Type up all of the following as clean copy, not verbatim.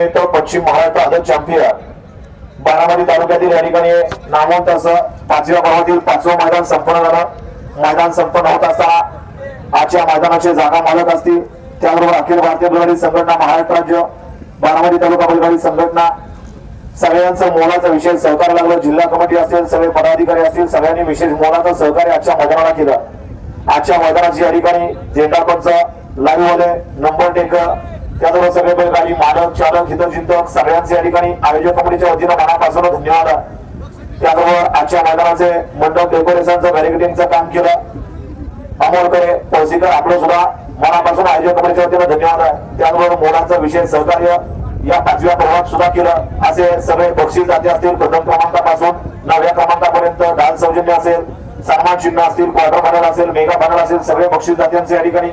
तो पश्चिम महाराष्ट्र आदत चॅम्पियन बारामती तालुक्यातील या ठिकाणी नामवंत असं 5व्या क्रमांकातील 5वं मैदान संपन्न झालं। मैदान संपन्न होत असताना आजच्या मैदानाचे जागा मालक असतील, त्याबरोबर अखिल भारतीय बैलगाडी संघटना महाराष्ट्र राज्य बारामती तालुका बैलगाडी संघटना सगळ्यांचं मोलाचं विशेष सहकार्य लागलं। जिल्हा कमिटी असेल, सगळे पदाधिकारी असतील, सगळ्यांनी विशेष मोलाचं सहकार्य आजच्या मैदानाला केलं। आजच्या मैदानाची या ठिकाणी झेंडा पंच, लाईव्ह वाले, नंबर टेकर, त्याचबरोबर सगळे बैलगाडी मालक, चालक, हितचिंतक सगळ्यांचे या ठिकाणी आयोजक कमिटीच्या वतीनं मनापासून धन्यवाद। त्याचबरोबर आजच्या मैदानाचे मंडप डेकोरेशनचं बॅरिकेडिंगचं काम केलं अमोलकडे पौसिकर, आपलं सुद्धा मनापासून आयोजक कमिटीच्या वतीनं धन्यवाद आहे। त्याचबरोबर मोलाचं विशेष सहकार्य या 5व्या क्रमांकात सुद्धा केलं। असे सगळे बक्षीस जाते असतील, प्रथम क्रमांकापासून 9व्या क्रमांकापर्यंत ढाल सौजन्य असेल, सन्मान चिन्ह असतील, क्वार्टर फायनल असेल, मेगा फायनल असेल, सगळे बक्षीस जात्यांचे या ठिकाणी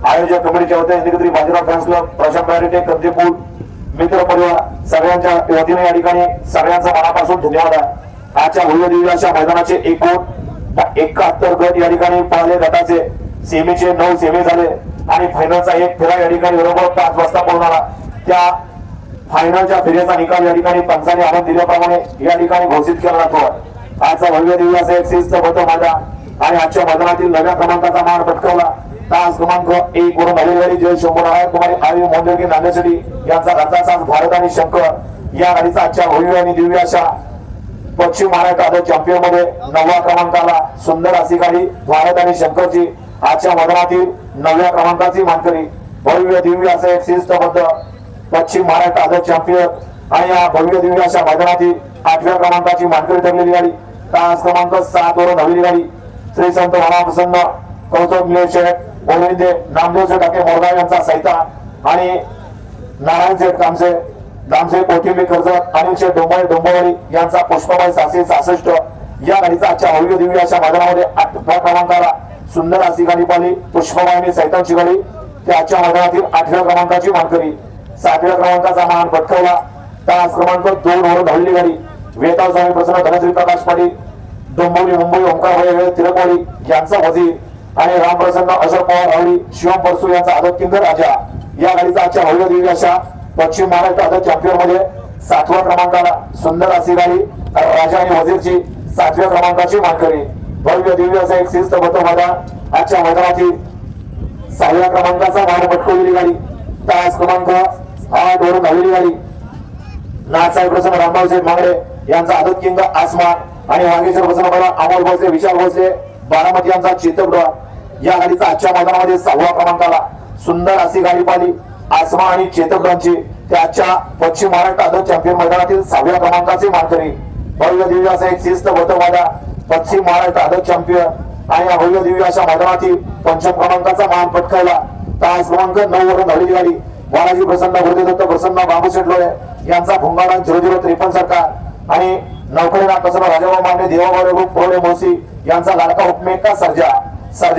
आयोजक कमिटीच्या वतीने निगत्री बाजीराव फॅन्स क्लब, प्रशांत बॅरिटे, कंदीपूल मित्र परिवार सगळ्यांच्या वतीने या ठिकाणी सगळ्यांचा मनापासून धन्यवाद आहे। आजच्या भव्य अशा मैदानाचे एकूण 71 गट या ठिकाणी पळाले। गटाचे सेमीचे 9 सेमी झाले आणि फायनलचा एक फेरा या ठिकाणी बरोबर 5 वाजता पूर्ण झाला। त्या फायनलच्या फेरीचा निकाल या ठिकाणी पंचांनी आणून दिल्याप्रमाणे या ठिकाणी घोषित केला जातो। आजचा भव्य दिवस एक शिस्तबद्ध मैदान आणि आजच्या मैदानातील 9व्या क्रमांकाचा मान पटकावला तास क्रमांक 1 वरून आलेली जय शंभूराय कुमारी आयु मोंडगी नांदेश्वरी यांचा घरचा साज भारत आणि शंकर या गाडीचा आजच्या भव्य आणि दिव्य अशा पश्चिम महाराष्ट्र आदत चॅम्पियन मध्ये 9व्या क्रमांकाला सुंदर अशी गाडी भारत आणि शंकरची आजच्या मैदानातील 9व्या क्रमांकाची मानकरी भव्य दिव्य असं एक शिस्तबद्ध पश्चिम महाराष्ट्र आदत चॅम्पियन आणि या भव्य दिव्य अशा मैदानातील 8व्या क्रमांकाची मानकरी ठरलेली गाडी तास क्रमांक 7 वरून आलेली गाडी श्री संत रामप्रसन्न कौतुक निलेश शेठ गोविंदे नामदेव शेठ टाके मोरगाव यांचा सहिता आणि नारायण शेठ कामसे दामसे कोथिंबी कर्जत अनिल शेठ डोंबवली यांचा पुष्पबाई 666 या गाडीचा आजच्या भव्य दिव्य अशा मैदानामध्ये 8व्या क्रमांकाला सुंदर अशी गाडी पाहिली पुष्पबाईने सैतांची गाडी त्या आजच्या मैदानातील 8व्या क्रमांकाची मानकरी 7व्या क्रमांकाचा मान पटकावला तास क्रमांक 2 वरून धावलेली गाडी वेताळ स्वामी प्रसन्न धनश्री प्रकाश पाटील डोंबवली मुंबई ओंकार भैया तिरकवाडी यांचा वजीर आणि रामप्रसन्न अशोक पवार रावडी शिवम परसू यांचा आदत किंग राजा या गाडीचा आजच्या भव्य दिव्य अशा पश्चिम महाराष्ट्र आदत चॅम्पियन मध्ये 7व्या क्रमांकाला सुंदर अशी गाडी राजा आणि वजीरची 7व्या क्रमांकाची मानकरी भव्य दिव्य असं एक शिस्तबद्ध मैदान आजच्या मैदानातील 6व्या क्रमांकाचा मान पटकवलेली गाडी तास क्रमांक 8 वरून धावलेली गाडी नाथसाहेब प्रसन्न रामभाऊ शेठ मांगडे यांचा आदत किंग आसमान आणि वागेश्वर प्रसन्न बरा अमोल भोसले विशाल भोसले बारामती यांचा चेतक या गाडीचा आजच्या मैदानामध्ये 6व्या क्रमांकाला सुंदर अशी गाडी पाहिली आसमा आणि चेतकरांची त्या आजच्या पश्चिम महाराष्ट्र आदत चॅम्पियन मैदानातील 6व्या क्रमांकाची मानकरी भव्य दिव्य असं एक शिस्तबद्ध मैदान पश्चिम महाराष्ट्र आदत चॅम्पियन आणि या भव्य दिव्य अशा मैदानातील 5व्या क्रमांकाचा मान पटकावला तास क्रमांक 9 वरून धावलेली गाडी बालाजी प्रसन्न गुरुदेवदत्त प्रसन्न बाबू शेठ लोळे यांचा भुंगाडा 0053 सरकार आणि नौकरीना प्रसन्न राजाभाऊ मांडे देवाभाऊ पोळे मोसी यांचा लाडका हुकमेका सर्जा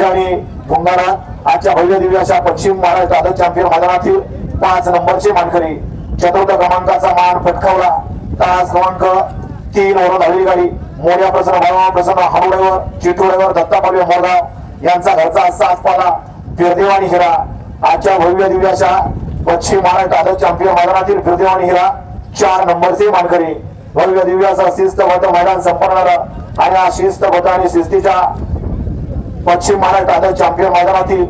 आणि भुंगाडा आजच्या भव्य दिव्य अशा पश्चिम महाराष्ट्र आदत चॅम्पियन मैदानातील 5 नंबरची मानकरी 4थ्या क्रमांकाचा मान पटकावला तास क्रमांक 3 वरून धावलेली गाडी मोर्या प्रसन्न बाळाभाऊ प्रसन्न हनुड्यावर चिठोड्यावर दत्ता पालवे मोरगाव यांचा घरचा सात पाला फिरदेव आणि हिरा आजच्या भव्य दिव्य अशा पश्चिम महाराष्ट्र आदत चॅम्पियन मैदानातील फिरदेव आणि हिरा 4 नंबरची मानकरी भव्य दिव्य असं शिस्तबद्ध मैदान संपन्न झालं आणि या शिस्तबद्ध आणि शिस्तीच्या पश्चिम महाराष्ट्र आदत चॅम्पियन मैदानातील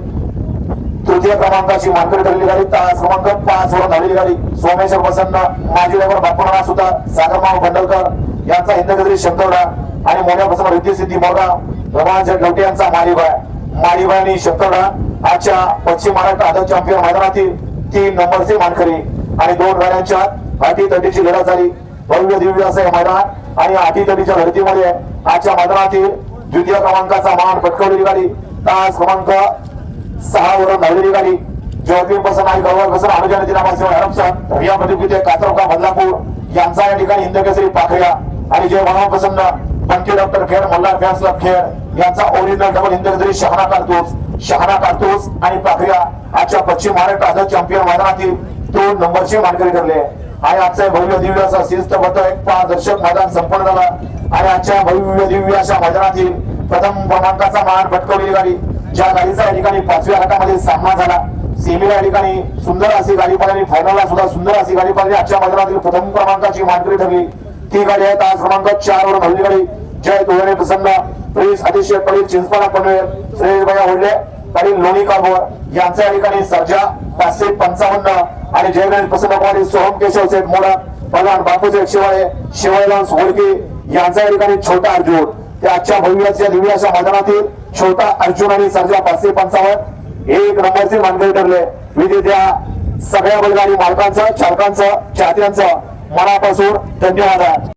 3य क्रमांकाची मानकरी ठरलेली गाडी तास क्रमांक 5 वरून धावलेली गाडी सोमेश्वर प्रसन्न माजी ड्रायव्हर बापूराणा सुद्धा सागरमाव खंडलकर यांचा हिंदकेसरी शंकरडा आणि मोठ्या प्रसन्न रिद्धी सिद्धी मोरगाव रमांश लवटे यांचा माळीबाई आणि शंकरडा आजच्या पश्चिम महाराष्ट्र आदत चॅम्पियन मैदानातील 3 नंबरचे मानकरी आणि 2 गाड्यांच्या अटीतटीची लढत झाली भव्य दिव्य असं मैदान आणि अटीतटीच्या लढतीमध्ये आजच्या मैदानातील 2य क्रमांकाचा मान पटकावलेली गाडी तास क्रमांक 6 वरून धावलेली गाडी जयदीप प्रसन्न आणि गौरव प्रसन्न अनुजन नामासेवा हरपसर रिया प्रतिकृती कात्रौका बदलापूर यांचा या ठिकाणी हिंदकेसरी पाखऱ्या आणि Jay Manohar Prasanna Panthi doctor Khed Malhar fans club Khed यांचा ओरिजिनल डबल हिंदकेसरी शहाणा कारतूस आणि पाखऱ्या आजच्या पश्चिम महाराष्ट्र आदत चॅम्पियन मैदानातील 2 नंबरचे मानकरी ठरले आणि आजचा भव्य दिव्य असा शिस्तबद्ध एक पारदर्शक मैदान संपन्न झाला आणि आजच्या भव्य दिव्य अशा मैदानातील प्रथम क्रमांकाचा मान पटकवलेली गाडी ज्या गाडीचा या ठिकाणी 5व्या गटामध्ये सामना झाला सेमीला या ठिकाणी सुंदर अशी गाडी पळाली, फायनलला सुद्धा सुंदर अशी गाडी पळाली. आजच्या मैदानातील प्रथम क्रमांकाची मानकरी ठरली ती गाडी आहे तास क्रमांक 4 वर भरली गाडी. जय धोरणे प्रसन्न प्रिन्स अतिशय पडील चिंचपाडा पनवेल श्रेयस भैया होडले आणि लोणी काळभोर यांच्या या ठिकाणी सर्जा 555 आणि जय गणेश प्रसन्न कुमारी सोहम केशव सेठ मोडा प्रधान बापूचे शिवाळे शिवाळेला सोडके यांच्या या ठिकाणी छोटा अर्जुन. त्या आजच्या भव्याच्या दिव्य अशा मैदानातील छोटा अर्जुन आणि सर्जा 555 एक नंबरचे मानकरी ठरले. विजेत्या सगळ्या बैलगाडी मालकांचं चालकांचं चाहत्यांचं मनापासून धन्यवाद.